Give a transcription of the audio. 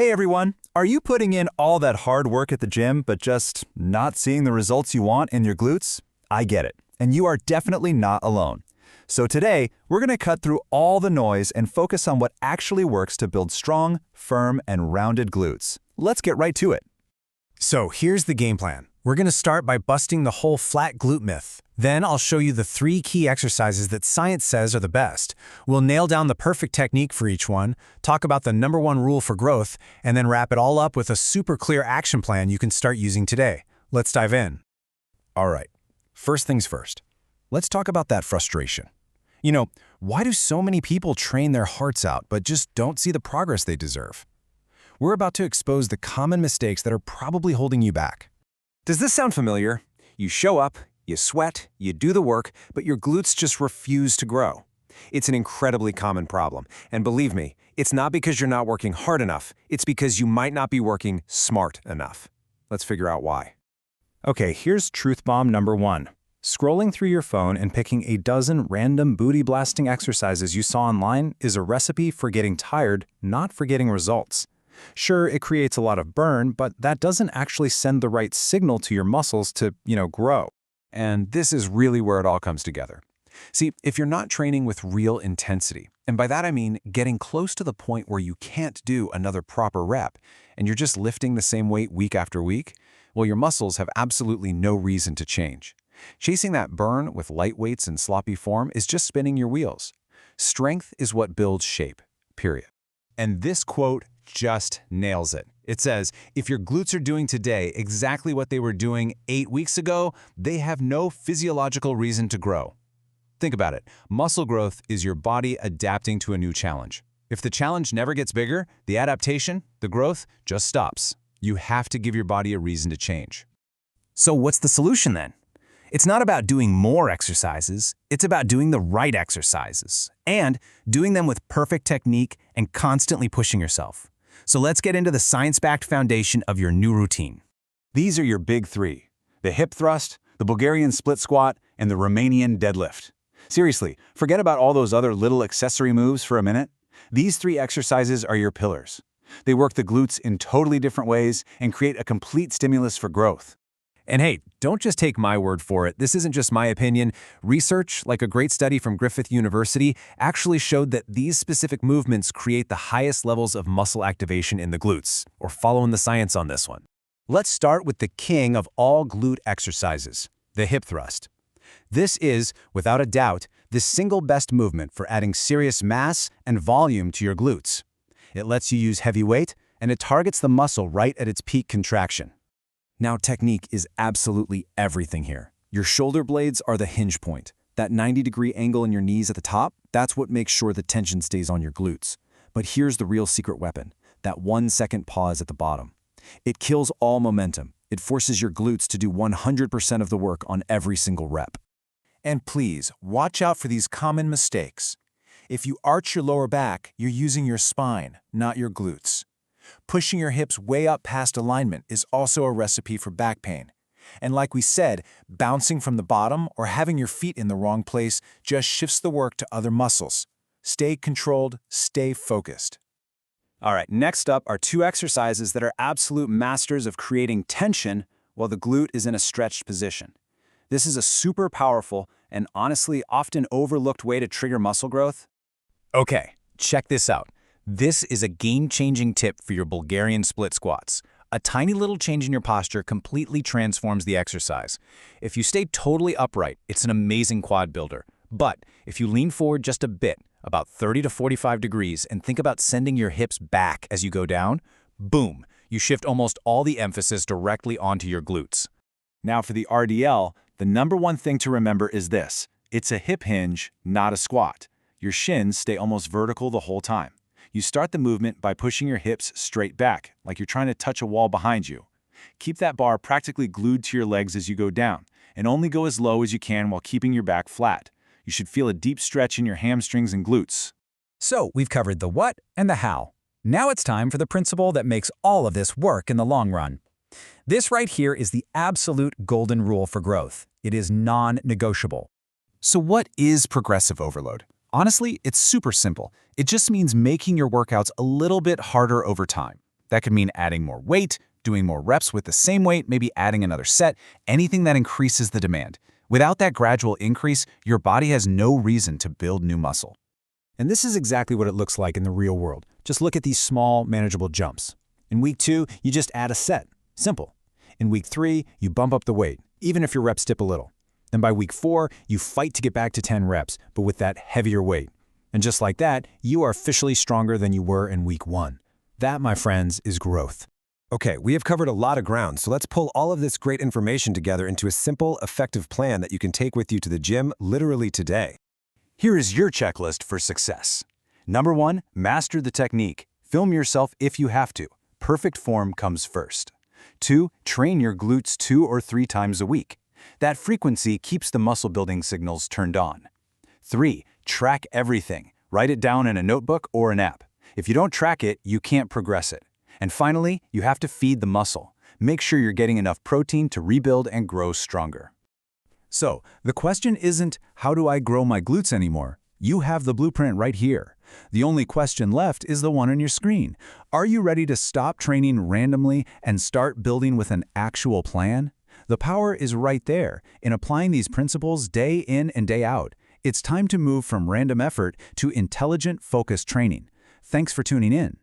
Hey everyone, are you putting in all that hard work at the gym but just not seeing the results you want in your glutes? I get it, and you are definitely not alone. So today, we're going to cut through all the noise and focus on what actually works to build strong, firm, and rounded glutes. Let's get right to it. So here's the game plan. We're going to start by busting the whole flat glute myth. Then I'll show you the 3 key exercises that science says are the best. We'll nail down the perfect technique for each one, talk about the #1 rule for growth, and then wrap it all up with a super clear action plan you can start using today. Let's dive in. All right, first things first. Let's talk about that frustration. Why do so many people train their hearts out but just don't see the progress they deserve? We're about to expose the common mistakes that are probably holding you back. Does this sound familiar? You show up, you sweat, you do the work, but your glutes just refuse to grow. It's an incredibly common problem, and believe me, it's not because you're not working hard enough, it's because you might not be working smart enough. Let's figure out why. Okay, here's truth bomb number 1. Scrolling through your phone and picking a dozen random booty-blasting exercises you saw online is a recipe for getting tired, not for getting results. Sure, it creates a lot of burn, but that doesn't actually send the right signal to your muscles to, grow. And this is really where it all comes together. See, if you're not training with real intensity, and by that I mean getting close to the point where you can't do another proper rep, and you're just lifting the same weight week after week, well, your muscles have absolutely no reason to change. Chasing that burn with light weights and sloppy form is just spinning your wheels. Strength is what builds shape, period. And this quote just nails it. It says, if your glutes are doing today exactly what they were doing 8 weeks ago, they have no physiological reason to grow. Think about it. Muscle growth is your body adapting to a new challenge. If the challenge never gets bigger, the adaptation, the growth, just stops. You have to give your body a reason to change. So what's the solution then? It's not about doing more exercises, it's about doing the right exercises, and doing them with perfect technique and constantly pushing yourself. So let's get into the science-backed foundation of your new routine. These are your big 3: the hip thrust, the Bulgarian Split Squat, and the Romanian Deadlift. Seriously, forget about all those other little accessory moves for a minute. These 3 exercises are your pillars. They work the glutes in totally different ways and create a complete stimulus for growth. And hey, don't just take my word for it. This isn't just my opinion. Research, like a great study from Griffith University, actually showed that these specific movements create the highest levels of muscle activation in the glutes. Or following the science on this one. Let's start with the king of all glute exercises, the hip thrust. This is, without a doubt, the single best movement for adding serious mass and volume to your glutes. It lets you use heavy weight, and it targets the muscle right at its peak contraction. Now, technique is absolutely everything here. Your shoulder blades are the hinge point. That 90-degree angle in your knees at the top, that's what makes sure the tension stays on your glutes. But here's the real secret weapon, that 1-second pause at the bottom. It kills all momentum. It forces your glutes to do 100% of the work on every single rep. And please, watch out for these common mistakes. If you arch your lower back, you're using your spine, not your glutes. Pushing your hips way up past alignment is also a recipe for back pain. And like we said, bouncing from the bottom or having your feet in the wrong place just shifts the work to other muscles. Stay controlled, stay focused. All right, next up are 2 exercises that are absolute masters of creating tension while the glute is in a stretched position. This is a super powerful and honestly often overlooked way to trigger muscle growth. Okay, check this out. This is a game-changing tip for your Bulgarian split squats. A tiny little change in your posture completely transforms the exercise. If you stay totally upright, it's an amazing quad builder. But if you lean forward just a bit, about 30 to 45 degrees, and think about sending your hips back as you go down, boom, you shift almost all the emphasis directly onto your glutes. Now for the RDL, the #1 thing to remember is this: it's a hip hinge, not a squat. Your shins stay almost vertical the whole time. You start the movement by pushing your hips straight back, like you're trying to touch a wall behind you. Keep that bar practically glued to your legs as you go down, and only go as low as you can while keeping your back flat. You should feel a deep stretch in your hamstrings and glutes. So we've covered the what and the how. Now it's time for the principle that makes all of this work in the long run. This right here is the absolute golden rule for growth. It is non-negotiable. So what is progressive overload? Honestly, it's super simple. It just means making your workouts a little bit harder over time. That could mean adding more weight, doing more reps with the same weight, maybe adding another set, anything that increases the demand. Without that gradual increase, your body has no reason to build new muscle. And this is exactly what it looks like in the real world. Just look at these small, manageable jumps. In week 2, you just add a set. Simple. In week 3, you bump up the weight, even if your reps dip a little. Then by week 4, you fight to get back to 10 reps, but with that heavier weight. And just like that, you are officially stronger than you were in week 1. That, my friends, is growth. Okay, we have covered a lot of ground, so let's pull all of this great information together into a simple, effective plan that you can take with you to the gym literally today. Here is your checklist for success. Number 1, master the technique. Film yourself if you have to. Perfect form comes first. 2, train your glutes 2 or 3 times a week. That frequency keeps the muscle-building signals turned on. 3, track everything. Write it down in a notebook or an app. If you don't track it, you can't progress it. And finally, you have to feed the muscle. Make sure you're getting enough protein to rebuild and grow stronger. So, the question isn't, how do I grow my glutes anymore? You have the blueprint right here. The only question left is the one on your screen. Are you ready to stop training randomly and start building with an actual plan? The power is right there in applying these principles day in and day out. It's time to move from random effort to intelligent, focused training. Thanks for tuning in.